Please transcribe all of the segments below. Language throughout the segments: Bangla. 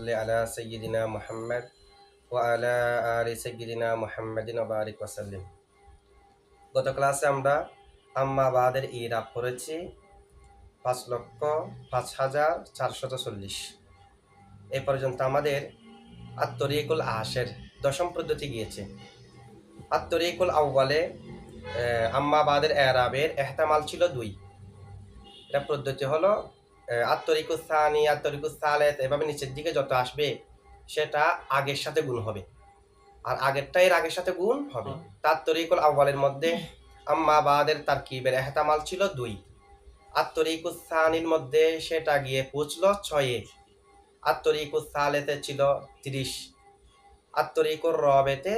সাল্লি আলা সাইয়্যিদিনা মুহাম্মদ ওয়া আলা আলি সাইয়্যিদিনা মুহাম্মাদিন ওয়া বারিক ওয়া সাল্লিম। গত ক্লাসে আমরা আম্মা বাদের ইরাব করেছি 5,05,440। এ পর্যন্ত আমাদের আত-তরিকুল আশের দশম পদ্ধতি গিয়েছে। আত-তরিকুল আউয়ালে আম্মা বাদের এরাবের ইহতিমাল ছিল 2। এটা পদ্ধতি হলো আত-তরিকুস সানি, আত-তরিকুস সালেস, এভাবে নিচের দিকে যত আসবে সেটা আগের সাথে গুণ হবে, আর আগেরটা এর আগের সাথে গুণ হবে। তার তরিকুল আউয়ালের মধ্যে আম্মা বাদের তারকিবের ইহতিমাল ছিল 2। আত-তরিকুস সানির মধ্যে সেটা গিয়ে পৌঁছলো 6-এ। আত-তরিকুস সালেসে ছিল 30। আত-তরিকুর রবেতে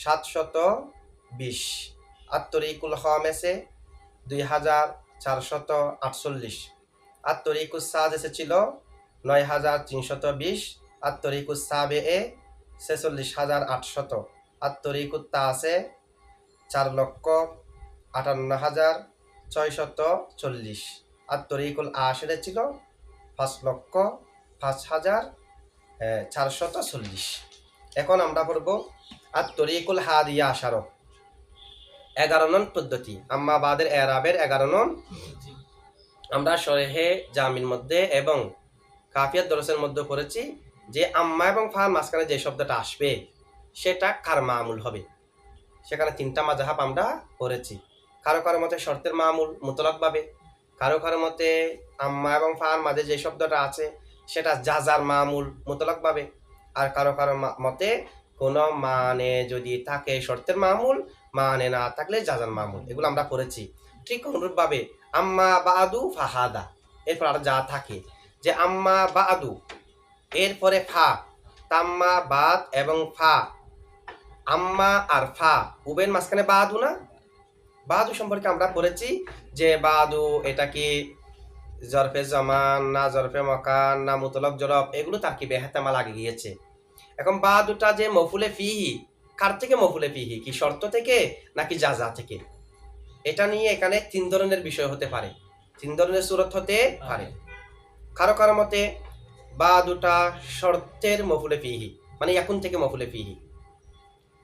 720। আত-তরিকুল খামেসে 2448। আত-তরিকুস সাদিসে ছিল 9320। আত-তরিকুস সাবিএ 46800। আত-তরিকুত তাসে 4,58,640। আত-তরিকুল আশিরে ছিল 5,05,440। এখন আমরা পড়ব আত-তরিকুল হাদিয়া আশারো, 11 নং পদ্ধতি। আম্মা বাদের এরাবের 11 নং। আমরা শরহে জামির মধ্যে এবং কাফিয়াত দরসের মধ্যে পড়েছি যে আম্মা এবং ফার মাঝখানে যে শব্দটা আসবে সেটা কার মামুল হবে। সেখানে 3টা মাযহাব আমরা পড়েছি। কারো কারো মতে শর্তের মামুল মুতলাকভাবে, কারো কারো মতে আম্মা এবং ফার মাঝে যে শব্দটা আছে সেটা জাজার মামুল মুতলাকভাবে, আর কারো কারো মতে কোনো মানে যদি থাকে শর্তের মামুল, মানে না থাকলে জাজার মামুল। এগুলো আমরা পড়েছি। ঠিক অনুরূপভাবে আম্মা বাদু ফাহাদা, এরপর আর যা থাকে যে আম্মা বাদু এরপরে ফা, তাম্মা বাদ এবং ফা, আম্মা আর ফা উভয়ের মাঝখানে বাদু না, বাদু সম্পর্কে আমরা পড়েছি যে বাদু এটা কি জরফে জমান না জরফে মকান না মুতলক জরফ, এগুলো তার কি বেহেতামা লাগে গিয়েছে। এখন বাদুটা যে মফুলে ফিহি, কার থেকে মফুলে ফিহি, কি শর্ত থেকে নাকি জাজা থেকে, এটা নিয়ে এখানে 3 ধরনের বিষয় হতে পারে, 3 ধরনের সূরত হতে পারে। কারো কারো মতে বাদুটা শর্তের মফুলে ফিহি, মানে এখন থেকে মফুলে ফিহি।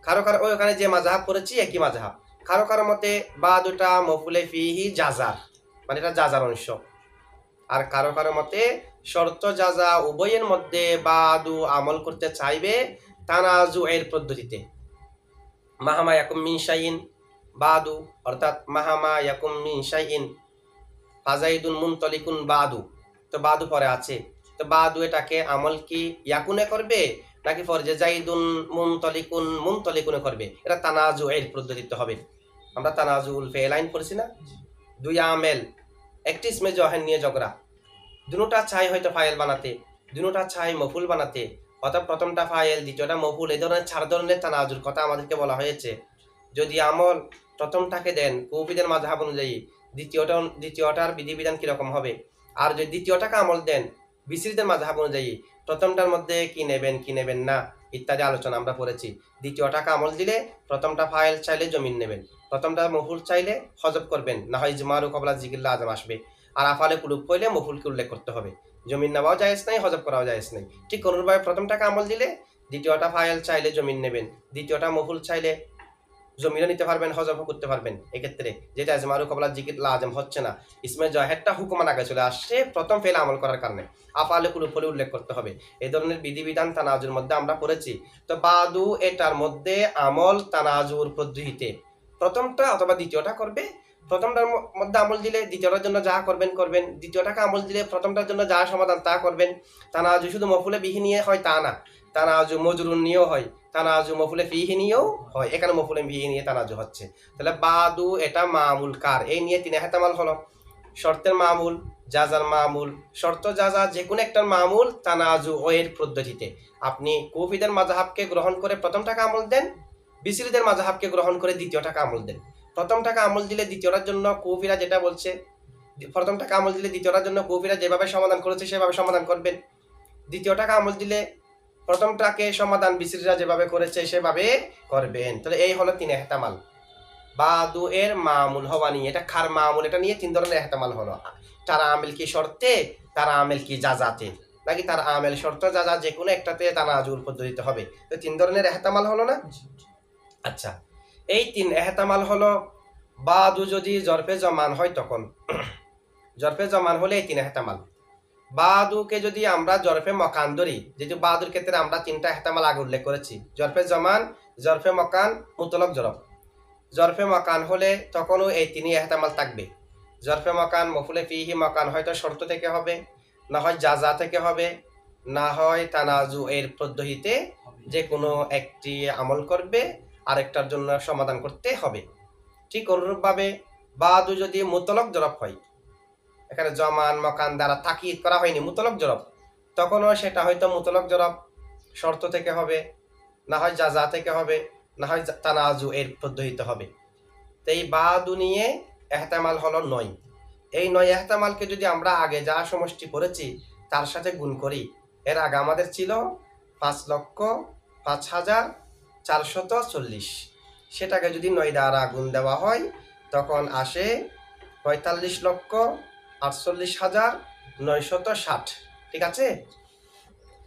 কারো কারো ওখানে যে মাযহাব পড়েছি একই মাযহাব। কারো কারো মতে বাদুটা মফুলে ফিহি জাজার, মানে এটা জাজার অংশ। আর কারো কারো মতে শর্ত জাজা উভয়ের মধ্যে বাদু আমল করতে চাইবে তানাজু এর পদ্ধতিতে। মাহামা ইয়াকুম মিন শাইইন বাদু, অর্থাৎ মাহামা ইয়াকুম মিন শাইইন ফাজাইদুন মুনতালিকুন বাদু, তো বাদু পরে আছে, তো বাদু এটাকে আমল কি ইয়াকুনে করবে নাকি ফরজে জাইদুন মুনতালিকুন মুনতালিকুনে করবে, এটা তানাজু এর পদ্ধতিতে হবে। আমরা তানাজুল ফেলাইন পড়ছি না, 2 আমেল একটি ইসমে জহের নিয়ে ঝগড়া, দুটোটা চাই হয়তো ফাইল বানাতে, দুটোটা চাই মফুল বানাতে, অর্থাৎ প্রথমটা ফাইল দ্বিতীয়টা মফুল, এই ধরনের 4 ধরনের তানাজুর কথা আমাদেরকে বলা হয়েছে। যদি আমল প্রথমটাকে দেন কুফিদের মাযহাব অনুযায়ী, দ্বিতীয়টার বিধিবিধান কিরকম হবে, আর যদি দ্বিতীয়টাকে আমল দেন বিসরিদের মাযহাব অনুযায়ী প্রথমটার মধ্যে কি নেবেন কি নেবেন না ইত্যাদি আলোচনা আমরা পড়েছি। দ্বিতীয়টাকে আমল দিলে প্রথমটা ফাইল চাইলে জমিন নেবেন, প্রথমটা মফুল চাইলে হজব করবেন, না হয় ইজমারু কবলা জিকির লাজম আসবে, আর আফালে কুলুব হইলে মফুলকে উল্লেখ করতে হবে। জমিন নেওয়াও জায়েজ নাই, হজব করাও জায়েজ নাই। ঠিক অনুরূপভাবে প্রথমটাকে আমল দিলে দ্বিতীয়টা ফাইল চাইলে জমিন নেবেন, দ্বিতীয়টা মফুল চাইলে জমিনও নিতে পারবেন, হজবও করতে পারবেন। এক্ষেত্রে যেটা ইজমারু কবলা জিকির লাজম হচ্ছে না, ইসমে জাহেরটা হুকুমান আগে চলে আসছে প্রথম ফেল আমল করার কারণে, আফালে কুলুব হলে উল্লেখ করতে হবে। এই ধরনের বিধিবিধান তানাজুর মধ্যে আমরা পড়েছি। তো বাদু এটার মধ্যে আমল তানাজুর পদ্ধতিতে প্রথমটা অথবা দ্বিতীয়টা করবে, প্রথমটার মধ্যে আমল দিলে দ্বিতীয়টার জন্য যা করবেন করবেন, দ্বিতীয়টাকে আমল দিলে প্রথমটার জন্য যা সমাধান তা করবেন। তানাজু শুধু মফুলে বিহি নিয়ে হয় তা না, তানাজু মজরুন নিয়েও হয়, তানাজু মফুলে ফিহি নিয়েও হয়। এখানে মফুলে ফিহি নিয়ে তানাজু হচ্ছে। তাহলে বাদু এটা মামুল কার, এই নিয়ে 3 এহতেমাল হলো, শর্তের মামুল, জাজার মামুল। শর্ত জাজা যে কোনো একটার মামুল তানাজু এর পদ্ধতিতে। আপনি কুফিদের মাযহাবকে গ্রহণ করে প্রথমটাকে আমল দেন, বিসরিদের মাযহাবকে গ্রহণ করে দ্বিতীয়টাকে আমল দেন। প্রথমটাকে আমল দিলে দ্বিতীয়টার জন্য কুফিরা যেটা বলছে, প্রথমটাকে আমল দিলে দ্বিতীয়টার জন্য কুফিরা যেভাবে সমাধান করেছে সেভাবে সমাধান করবেন। দ্বিতীয়টাকে আমল দিলে প্রথমটাকে সমাধান বিসরিরা যেভাবে করেছে সেভাবে করবেন। তাহলে এই হলো 3 এহতেমাল। বাদু এর মামুল হওয়া নিয়ে, এটা খার মামুল, এটা নিয়ে 3 ধরনের এহতেমাল হলো। তারা আমেল কি শর্তে, তারা আমেল কি জাজাতে। নাকি তার আমেল শর্ত যা যা যে কোনো একটাতে তানাজুল পদ্ধতিতে হবে। তো 3 ধরনের এহতামাল হলো না? আচ্ছা, এই 3 এহতামাল হলো বাদু যদি জরফে জমান হয় তখন জরফে জমান হলে এই 3 এহতামাল। বাদুকে যদি আমরা জরফে মকান ধরি, যেহেতু বাদুর ক্ষেত্রে আমরা 3টা এহতামাল আগে উল্লেখ করেছি, জরফে জমান, জরফে মকান, মুতলক জরফ। জরফে মকান হলে তখনও এই 3ই এহতামাল থাকবে। জরফে মকান মফুলে ফিহি মকান হয়তো শর্ত থেকে হবে, না হয় জাজা থেকে হবে, না হয় তানাজু এর পদ্ধতিতে যে কোনো একটি আমল করবে আরেকটার জন্য সমাধান করতে হবে। ঠিক অনুরূপভাবে বাদু যদি মুতলক জরফ হয়, এখানে জমান মকান দ্বারা তাকিদ করা হয়নি, মুতলক জরফ, তখনও সেটা হয়তো মুতলক জরফ শর্ত থেকে হবে, না হয় জাজা থেকে হবে, না হয় তানাজু এর পদ্ধতিতে হবে। তো এই বাদু নিয়ে এহতামাল হলো 9। এই 9 এহতামালকে যদি আমরা আগে যা সমষ্টি পড়েছি তার সাথে গুণ করি, এর আগে আমাদের ছিল 5,05,440, সেটাকে যদি 9 দ্বারা গুণ দেওয়া হয় তখন আসে 45,48,960। ঠিক আছে?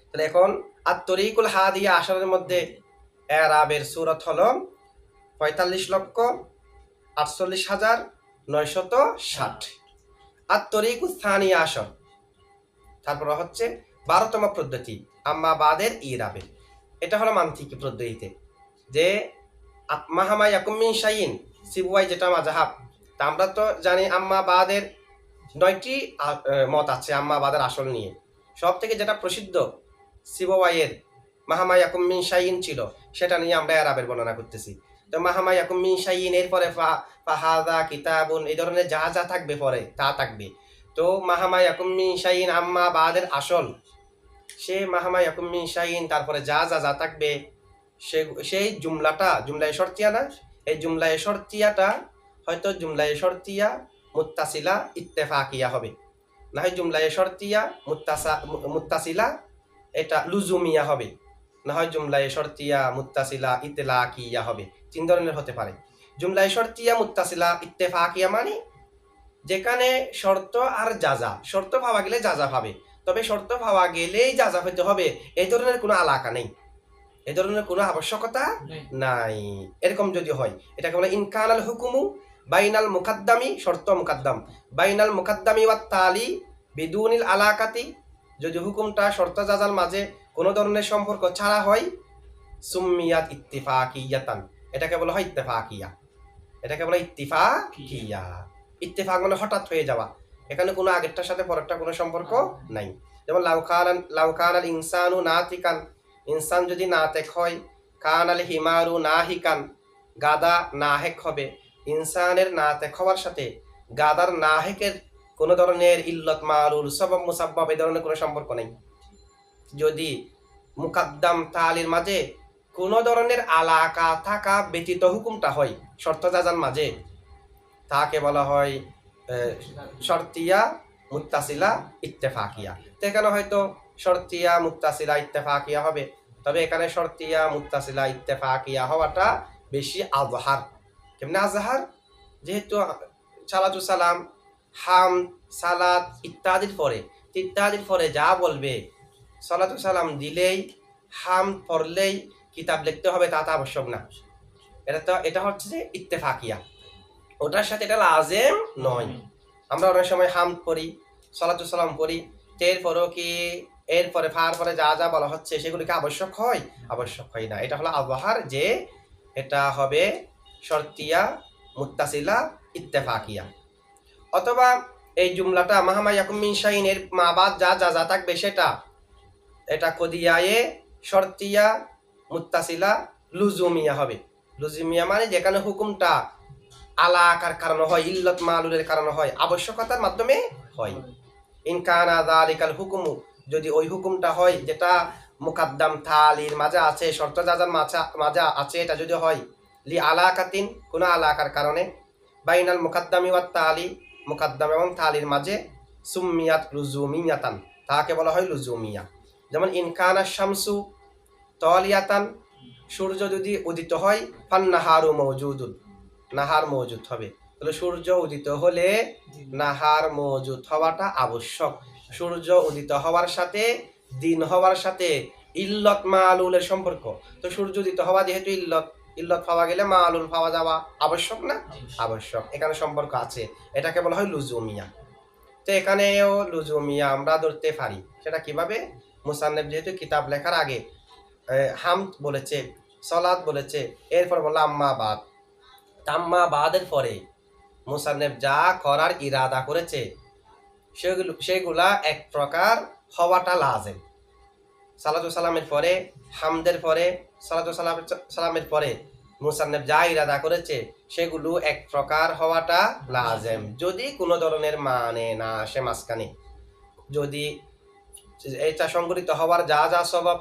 তাহলে এখন আত-তরিকুল হাদিয়া আশারের মধ্যে এরাবের সূরত হলো 45,48,960। আত-তরিকুস সানিয়া আশর, তারপর হচ্ছে 12তম পদ্ধতি আম্মা বাদের ইরাবের। এটা হলো মান্তিকি পদ্ধতিতে, যে মাহামা ইয়াকুম মিন শাইইন সিবওয়াই যেটা মাযহাব, তা আমরা তো জানি আম্মা বাদের 9টি মত আছে আম্মা বাদের আসল নিয়ে। সব থেকে যেটা প্রসিদ্ধ সিবওয়াইয়ের মাহামা ইয়াকুম মিন শাইইন ছিল, সেটা নিয়ে আমরা ইরাবের বর্ণনা করতেছি। তো মাহামা ইয়াকুম মিন শাইইন এর পরে ফাহাদা কিতাবুন এই ধরনের যা যা থাকবে পরে তা থাকবে। তো মাহামা ইয়াকুম মিন শাইইন আম্মা বাদের আসল, সে মাহামা ইয়াকুম মিন শাইইন তারপরে যা যা যা থাকবে সেই জুমলাটা জুমলায়ে শর্তিয়া না, এই জুমলায়ে শর্তিয়াটা হয়তো জুমলায়ে শর্তিয়া মুত্তাসিলা ইত্তেফাকিয়া হবে, না হয় জুমলায়ে শর্তিয়া মুত্তাসিলা এটা লুজুমিয়া হবে, না হয় জুমলায়ে শর্তিয়া মুত্তাসিলা ইতলাকিয়া হবে। 3 ধরনের হতে পারে। জুমলায়ে শর্তিয়া মুত্তাসিলা ইত্তেফাকিয়া মানে যেখানে শর্ত আর জাজা, শর্ত পাওয়া গেলে জাজা পাবে, তবে শর্ত পাওয়া গেলেই জাজা হইতে হবে, এই ধরনের কোনো আলাকা নেই, এই ধরনের কোনো আবশ্যকতা নাই। এরকম যদি হয় এটাকে বলে ইনকানাল হুকুমু বাইনাল মুকাদ্দামি, শর্ত মুকাদ্দাম, বাইনাল মুকাদ্দামি ওয়াত তালি বিদুনিল আলাকাতি, যদি হুকুমটা শর্ত জাজার মাঝে কোনো ধরনের সম্পর্ক ছাড়া হয়, সুম্মিয়াত ইত্তিফাকিয়াতান, এটাকে বলা হয় ইত্তেফাকিয়া, এটাকে বলা ইত্তিফাকিয়া। ইত্তেফাক মানে হঠাৎ হয়ে যাওয়া, এখানে কোনো আগেরটার সাথে পরেরটা কোনো সম্পর্ক নাই। যেমন লাউকানাল ইনসানু নাতিকান, ইনসান যদি নাতেক হয়, কানাল হিমারু নাহিকান, গাদা নাহেক হবে। ইনসানের নাতেক হওয়ার সাথে গাদার নাহেকের কোনো ধরনের ইল্লত মালুল সবাব মুসাব্বাব এই ধরনের কোনো সম্পর্ক নেই। যদি মুকাদ্দাম তালির মাঝে কোনো ধরনের আলাকা থাকা ব্যতীত হুকুমটা হয় শর্ত জাজার মাঝে, তাকে বলা হয় শর্তিয়া মুত্তাসিলা ইত্তেফাকিয়া। তো এখানে হয়তো শর্তিয়া মুত্তাসিলা ইত্তেফাকিয়া হবে, তবে এখানে শর্তিয়া মুত্তাসিলা ইত্তেফাকিয়া হওয়াটা বেশি আজহার। কেমনে আজহার? যেহেতু সালাতু সালাম, হাম, সালাত ইত্যাদির পরে যা বলবে, সালাতু সালাম দিলেই হাম পড়লেই কিতাব লিখতে হবে তা আবশ্যক না। এটা হচ্ছে যে ইত্তেফাকিয়া, ওটার সাথে এটা লাজেম নয়। আমরা অনেক সময় হাম পড়ি, সালাতু সালাম পড়ি, এরপরও কি এরপরে ফার পরে যা যা বলা হচ্ছে সেগুলিকে আবশ্যক হয়? আবশ্যক হয় না। এটা হলো আবহার, যে এটা হবে শর্তিয়া মুত্তাসিলা ইত্তেফাকিয়া। অথবা এই জুমলাটা মাহামা ইয়াকুম মিন শাইইন এর মা বাদ যা যা যা থাকবে সেটা এটা কদিয়ায়ে শর্তিয়া মুত্তাসিলা লুজুমিয়া হবে। লুজুমিয়া মানে যেখানে হুকুমটা আলাকার কারণে হয়, ইল্লত মালুলের কারণে হয়, আবশ্যকতার মাধ্যমে হয়। ইনকানা যালিকাল হুকুমু, যদি ওই হুকুমটা হয় যেটা মুকাদ্দাম তালির মাঝে আছে, শর্ত জাজার মাঝে আছে, এটা যদি হয় লি আলাকাতিন কোনো আলাকার কারণে, বাইনাল মুকাদ্দামি ওয়াত তালি মুকাদ্দাম এবং তালির মাঝে, সুম্মিয়াত লুজুমিয়াতান, তাকে বলা হয় লুজুমিয়া। যেমন ইনকানা শামসু তালিয়াতান, সূর্য যদি উদিত হয়, ফান্নাহারু মওজুদুন, নাহার মওজুদ হবে। তাহলে সূর্য উদিত হলে নাহার মওজুদ হওয়াটা আবশ্যক। সূর্য উদিত হওয়ার সাথে দিন হওয়ার সাথে ইল্লত মালুলের সম্পর্ক। তো সূর্য উদিত হওয়া যেহেতু ইল্লত, ইল্লত পাওয়া গেলে মালুল পাওয়া যাওয়া আবশ্যক না? আবশ্যক, এখানে সম্পর্ক আছে, এটাকে বলা হয় লুজুমিয়া। তো এখানেও লুজুমিয়া আমরা ধরতে পারি। সেটা কিভাবে? মুসান্নেফ যেহেতু কিতাব লেখার আগে হামদ বলেছে, সলাত বলেছে, এরপর বললো আম্মা বাদ। আম্মা বাদের পরে মুসান্নেফ যা করার ইরাদা করেছে সেগুলা এক প্রকার হওয়াটা লাজেম। সালাতু সালামের পরে, হামদের পরে, সালাতু সালামের পরে মুসান্নেফ যা ইরাদা করেছে সেগুলো এক প্রকার হওয়াটা লাজেম, যদি কোনো ধরনের মানে না আসে মাঝখানে। যদি এটা সংগঠিত হওয়ার যা যা স্বভাব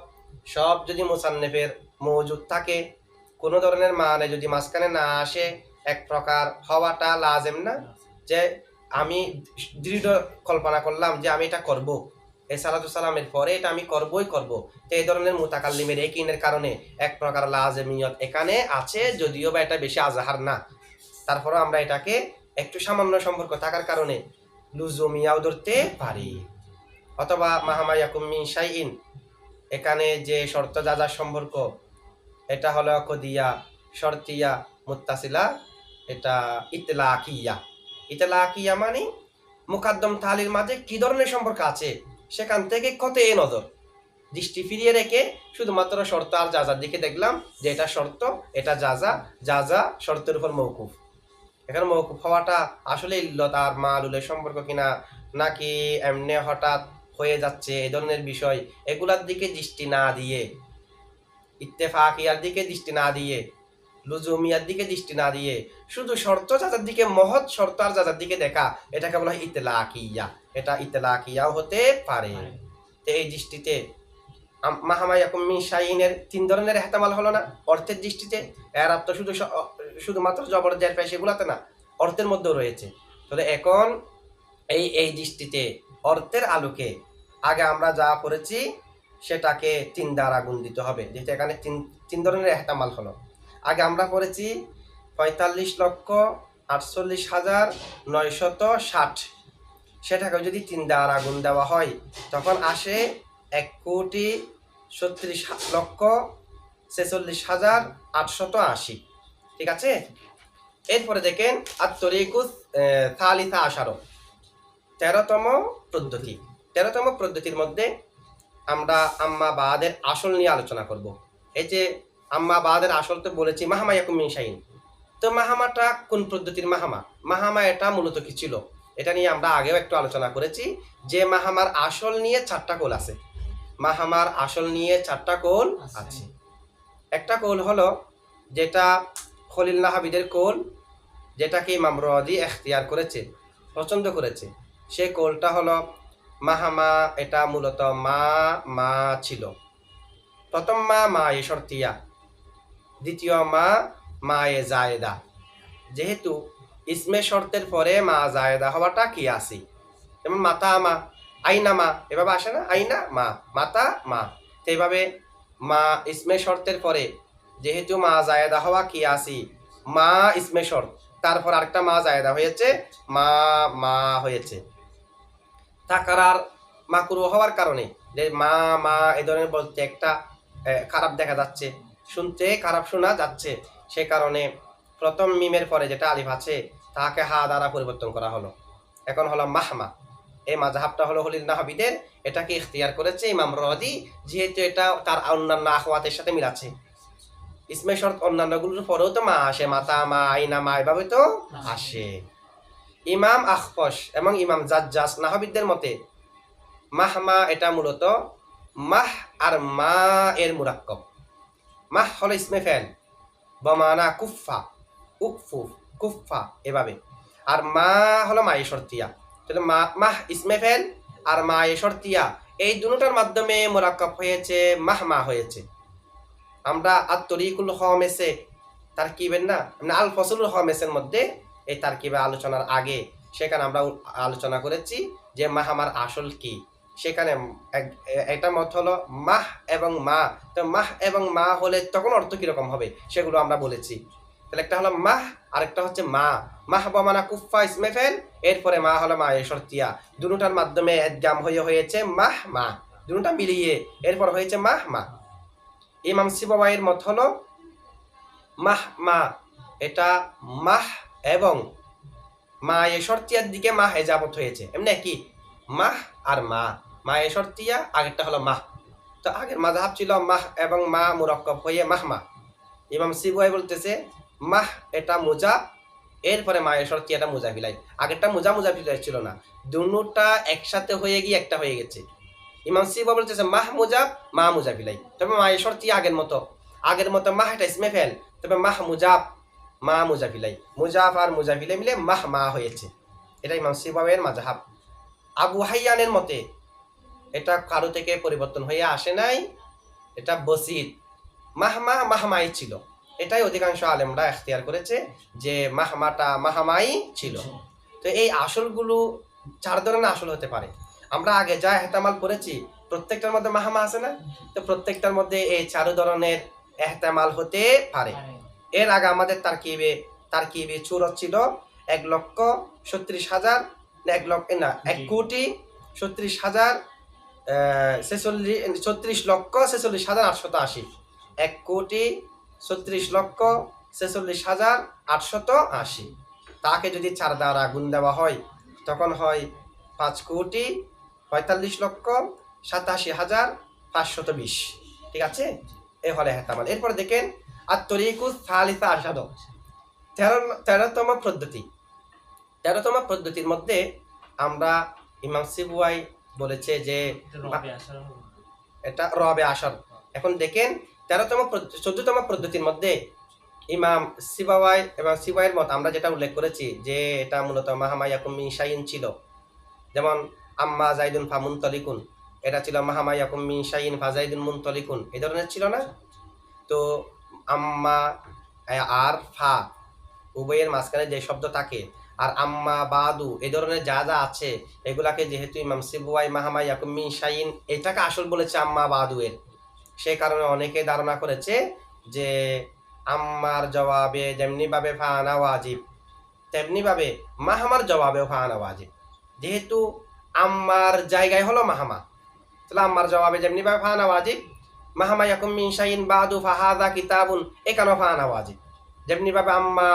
সব যদি মুসান্নেফের মজুদ থাকে, কোনো ধরনের মানে যদি মাঝখানে না আসে, এক প্রকার হওয়াটা লাজেম না? যে আমি দৃঢ় কল্পনা করলাম যে আমি এটা করব, এই সালাতু সালামের পরে এটা আমি করবই করব, তো এই ধরনের মুতাকাল্লিমের ইয়াকিনের কারণে এক প্রকার লাজেমিয়ত এখানে আছে, যদিও বা এটা বেশি আজহার না, তারপরে আমরা এটাকে একটু সামান্য সম্পর্ক থাকার কারণে লুজুমিয়াও ধরতে পারি। অথবা মাহামা ইয়াকুম মিন শাইইন, এখানে যে শর্ত যা যা সম্পর্ক, এটা হলো কদিয়া, শর্তিয়া, মুত্তাসিলা, এটা ইতলাকিয়া। ইতলাকিয়া মানে মুকাদ্দম তালির মাঝে কি ধরনের সম্পর্ক আছে সেখান থেকে কত এ নজর দৃষ্টি ফিরিয়ে রেখে শুধুমাত্র শর্ত আর জাজার দিকে দেখলাম যে এটা শর্ত, এটা জাজা, জাজা শর্তের উপর মৌকুফ। এখানে মৌকুফ হওয়াটা আসলে ইল্লত আর মালুলের সম্পর্ক কিনা, নাকি এমনি হঠাৎ হয়ে যাচ্ছে, এই ধরনের বিষয়, এগুলার দিকে দৃষ্টি না দিয়ে, ইত্তেফাকিয়ার দিকে দৃষ্টি না দিয়ে, লুজুমিয়ার দিকে দৃষ্টি না দিয়ে শুধু শর্ত জাজার দিকে, মহৎ শর্ত আর জাজার দিকে দেখা, এটাকে বলা হয় ইতলাকিয়া। এটা ইতলাকিয়াও হতে পারে। তো এই দৃষ্টিতে মাহামা ইয়াকুম মিন শাইইনের তিন ধরনের ইহতিমাল হলো না অর্থের দৃষ্টিতে? এরাব তো শুধুমাত্র জবর জের পেশ এগুলাতে না, অর্থের মধ্যেও রয়েছে। তাহলে এখন এই দৃষ্টিতে অর্থের আলোকে আগে আমরা যা পড়েছি সেটাকে তিন দ্বারা গুণ দিতে হবে, যেহেতু এখানে তিন ধরনের ইহতিমাল হলো। আগে আমরা পড়েছি ৪৫,৪৮,৯৬০, সেটাকে যদি ৩ দ্বারা গুণ দেওয়া হয় তখন আসে ১,৩৬,৪৬,৮৮০। ঠিক আছে? এরপরে দেখেন আত-তরিকুস সালিসা আশারা, ১৩তম পদ্ধতি। ১৩তম পদ্ধতির মধ্যে আমরা আম্মা বাদের আসল নিয়ে আলোচনা করব। এই যে আম্মা বাদের আসল তো বলেছি মাহামা ইয়াকুম মিন শাইইন, তো মাহামাটা কোন পদ্ধতির মাহামা? মাহামা এটা মূলত কি ছিল, এটা নিয়ে আমরা আগেও একটু আলোচনা করেছি যে মাহামার আসল নিয়ে ৪টা কৌল আছে। মাহামার আসল নিয়ে ৪টা কৌল আছে। একটা কৌল হলো যেটা খলিল নাহাবিদের কৌল, যেটাকে ইমাম রদি এখতিয়ার করেছে, পছন্দ করেছে। সে কৌলটা হলো মাহামা এটা মূলত মা ছিল। প্রথম মা এ শর্তিয়া, দ্বিতীয় মা এ জায়েদা। যেহেতু ইসমে শর্তের পরে মা জায়েদা হওয়াটা কি আসি, যেমন মাতা মা, আইনা মা, এভাবে আসে না? আইনা মা, মাতা মা। তো এইভাবে মা ইসমে শর্তের পরে যেহেতু মা জায়েদা হওয়া কি আসি, মা ইসমে শর্ত, তারপর আরেকটা মা জায়েদা হয়েছে, মা হয়েছে। তাকারার মাকুরু হওয়ার কারণে যে মা এই ধরনের বলতে একটা খারাপ দেখা যাচ্ছে, শুনতে খারাপ শোনা যাচ্ছে, সে কারণে প্রথম মিমের পরে যেটা আলিফ আছে তাকে হা দ্বারা পরিবর্তন করা হলো, এখন হলো মাহমা। এই মাযহাবটা হলো খলিল নাহাবিদের, এটাকে ইখতিয়ার করেছে ইমাম রদি, যেহেতু এটা তার অন্যান্য আখওয়াতের সাথে মিল আছে। ইসমে শর্ত অন্যান্যগুলোর পরেও তো মা আসে, মাতা মা, আইনা মা, এভাবে তো আসে। ইমাম আখফশ এবং ইমাম জাজ্জাস নাহাবিদের মতে মাহমা এটা মূলত মাহ আর মা এর মুরাক্কাব। মাহ হলো ইসমে ফেল, বমানা কুফা, উকফুফ, কুফা, এভাবে। আর মা হলো মায়ে শর্তিয়া। তাহলে মাহ ইসমে ফেল আর মায়ে শর্তিয়া, এই দুটোটার মাধ্যমে মুরাক্কাব হয়েছে, মাহমা হয়েছে। আমরা আত-তরিকুল খামেসে তারকিবের না, আল ফসলুল খামেসের মধ্যে এই তারকিবে আলোচনার আগে সেখানে আমরা আলোচনা করেছি যে মাহামার আসল কি। সেখানে একটা মত হলো মাহ এবং মা, তো মাহ এবং মা হলে তখন অর্থ কিরকম হবে সেগুলো আমরা বলেছি। তাহলে একটা হলো মাহ, আরেকটা হচ্ছে মা। মাহ বমানা কুফা ইসমে ফেল, এরপরে মা হলো মা এ শর্তিয়া, দুটোটার মাধ্যমে একজাম হয়েছে মাহ মা। দুটা মিলিয়ে এরপর হয়েছে মাহ মা। ইমাম সিবাওয়াইয়ের মত হলো মাহ মা, এটা মাহ এবং মা এ শর্তিয়ার দিকে মাহ এজাবত হয়েছে, এমনি কি মাহ আর মা এ শর্তিয়া, আগেরটা হলো মাহ। তো আগের মাযহাব ছিল মাহ এবং মা মুরাক্কাব হয়ে মাহমা। ইমাম সিবাওয়াই বলতেছে মাহ এটা মুজাব, এরপরে মা এ শর্তিয়া এটা মুজাফিলাই। আগেরটা মুজাফিলাই ছিল না, দুটা একসাথে হয়ে গিয়ে একটা হয়ে গেছে। ইমাম সিবাওয়াই বলতেছে মাহ মুজাব মা মুজাফিলাই, তবে মা এ শর্তিয়া আগের মতো মাহ এটা ইসমে ফেল, তবে মাহ মুজাব মা মুজাফিলাই, মুজাফ আর মুজাফিলাই মিলে মাহ মা হয়েছে। এটা ইমাম সিবাওয়াইয়ের মাযহাব। আবু হাইয়ানের মতে এটা কারো থেকে পরিবর্তন হয়ে আসে নাই, এটা বসিত মাহমাই ছিল। এটাই অধিকাংশ আলেমরা এখতিয়ার করেছে যে মাহমাটা মাহমাই ছিল। তো এই আসলগুলো 4 ধরনের আসল হতে পারে। আমরা আগে যা এহতেমাল করেছি প্রত্যেকটার মধ্যে মাহমা আছে না, তো প্রত্যেকটার মধ্যে এই 4 ধরনের এহতেমাল হতে পারে। এর আগে আমাদের তারকিবে চুরত ছিল 1,36,000 না 1,36,000 36,46,46,880, 1,36,46,880। তাকে যদি 4 দ্বারা গুণ দেওয়া হয় তখন হয় 5,45,87,520। ঠিক আছে, এ হলে হেতামাল। এরপর দেখেন আত-তরিকুস সালিসা আশার, 13তম পদ্ধতি। 13তম পদ্ধতির মধ্যে আমরা ইমাম সিবাওয়াই বলেছে যে এটা রবে আসর। এখন দেখেন 14তম পদ্ধতির মধ্যে ইমাম সিবাওয়াই এবং সিবাওয়াইয়ের মত আমরা যেটা উল্লেখ করেছি যে এটা মূলত মাহামা ইয়াকুম মিন শাইইন ছিল, যেমন আম্মা জাইদুন ফা মুনতালিকুন, এটা ছিল মাহামা ইয়াকুম মিন শাইইন ফা জাইদুন মুনতালিকুন, এই ধরনের ছিল না। তো আম্মা আর ফা উভয়ের মাঝখানে যে শব্দ থাকে আর আম্মা বাদু এই ধরনের যা যা আছে এগুলাকে যেহেতু ইমাম সিবাওয়াই মাহামা ইয়াকুম মিন শাইইন এটাকে আসল বলেছে আম্মা বাদু এর, সেই কারণে অনেকে ধারণা করেছে যে আম্মার জবাবে যেমনি ভাবে ফানা ওয়াজিব তেমনি ভাবে মাহমার জবাবেও ফানা ওয়াজিব। যেহেতু আম্মার জায়গায় হলো মাহমা, তাহলে আম্মার জবাবে যেমনি ভাবে ফানা ওয়াজিব, মাহমা ইয়াকুম মিন শাইইন বাদু ফাহাদা কিতাবুন এখানেও ফানা ওয়াজিব। যেমনি ভাবে আম্মা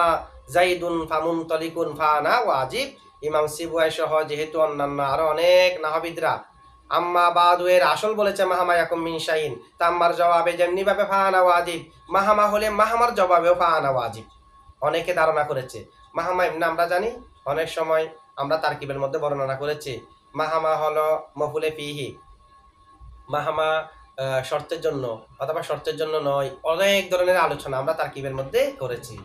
জাইদুন ফামুনতালিকুন ফানা ওয়াজিব, ইমাম সিবাওয়াই সহ যেহেতু অন্যান্য আরো অনেক নাহবিদরা আম্মা বাদু এর আসল বলেছে মাহামা ইয়াকুম মিন শাইইন, তা আম্মার জবাবে যেমনি ভাবে ফানা ওয়াজিব, মাহামা হলে মাহামার জবাবেও ফানা ওয়াজিব। অনেকে ধারণা করেছে মাহামা এমনি আমরা জানি, অনেক সময় আমরা তারকিবের মধ্যে বর্ণনা করেছি মাহামা হলো মফুলে ফিহি, মাহামা শর্তের জন্য অথবা শর্তের জন্য নয়, অনেক ধরনের আলোচনা আমরা তারকিবের মধ্যে করেছি।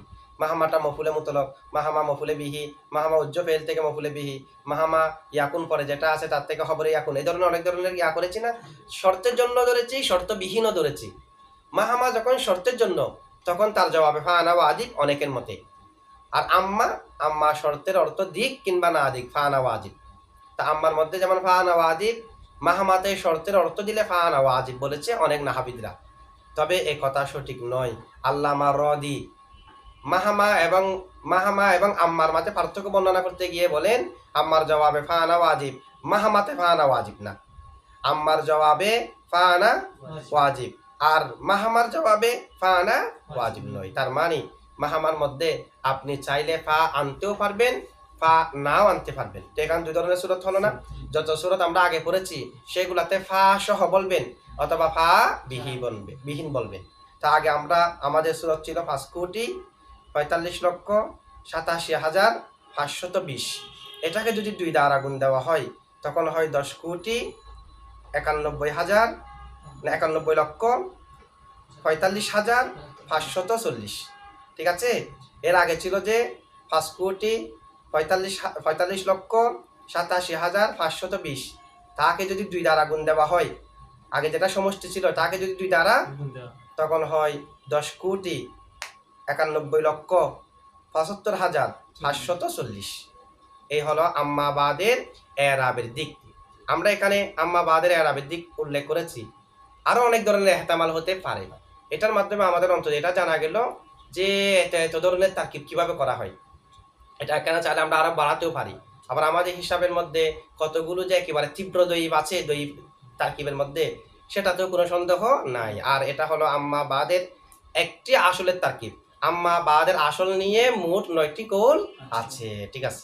মাহামাটা মফুলে মুতলক, মাহামা মফুলে বিহি, মাহামা উজ্জ ফেল থেকে মফুলে বিহি, মাহামা ইয়াকুন পরে যেটা আছে তার থেকে খবরে ইয়াকুন, এই ধরনের অনেক ধরনের ইয়া করেছি না। শর্তের জন্য ধরেছি, শর্তবিহীনও ধরেছি। মাহামা যখন শর্তের জন্য তখন তার জবাবে ফানা ওয়াজিব অনেকের মতে, আর আম্মা শর্তের অর্থ দিক কিংবা না দিক ফানা ওয়াজিব। তা আম্মার মধ্যে যেমন ফানা ওয়াজিব, মাহামাতে শর্তের অর্থ দিলে ফানা ওয়াজিব বলেছে অনেক নাহাবিদরা। তবে এ কথা সঠিক নয়। আল্লামা রদি মাহামা এবং আম্মার মাঝে পার্থক্য বর্ণনা করতে গিয়ে বলেন আম্মার জবাবে ফানা ওয়াজিব, মাহামাতে ফানা ওয়াজিব না। আম্মার জবাবে ফানা ওয়াজিব আর মাহামার জবাবে ফানা ওয়াজিব নয়। তার মানে মাহামার মধ্যে আপনি চাইলে ফা আনতেও পারবেন, ফা নাও আনতে পারবেন। তো এখানে 2 ধরনের সূরত হলো না। যত সূরত আমরা আগে পড়েছি সেগুলাতে ফা সহ বলবেন অথবা ফা বিহীন বলবেন। তা আগে আমাদের সূরত ছিল 5,45,87,520। এটাকে যদি 2 দ্বারা গুণ দেওয়া হয় তখন হয় 10,91,45,45,540। ঠিক আছে, এর আগে ছিল যে 5,45,87,520, তাকে যদি 2 দ্বারা গুণ দেওয়া হয়, আগে যেটা সমষ্টি ছিল তাকে যদি 2 দ্বারা, তখন হয় 10,71,75,540। এই হলো আম্মাবাদের এরাবের দিক। আমরা এখানে আম্মাবাদের এরাবের দিক উল্লেখ করেছি। আরো অনেক ধরনের এহতেমাল হতে পারে। এটার মাধ্যমে আমাদের অন্তত এটা জানা গেল যে এত ধরনের তারকিব কিভাবে করা হয়। এটা কেন চাইলে আমরা আরো বাড়াতেও পারি। আবার আমাদের হিসাবের মধ্যে কতগুলো যে একেবারে তীব্র দইব আছে, দইব তারকিবের মধ্যে, সেটাতেও কোনো সন্দেহ নাই। আর এটা হলো আম্মা বাদের একটি আসলের তারকিব। আম্মা বাদের আসল নিয়ে মোট 9টি কৌল আছে। ঠিক আছে।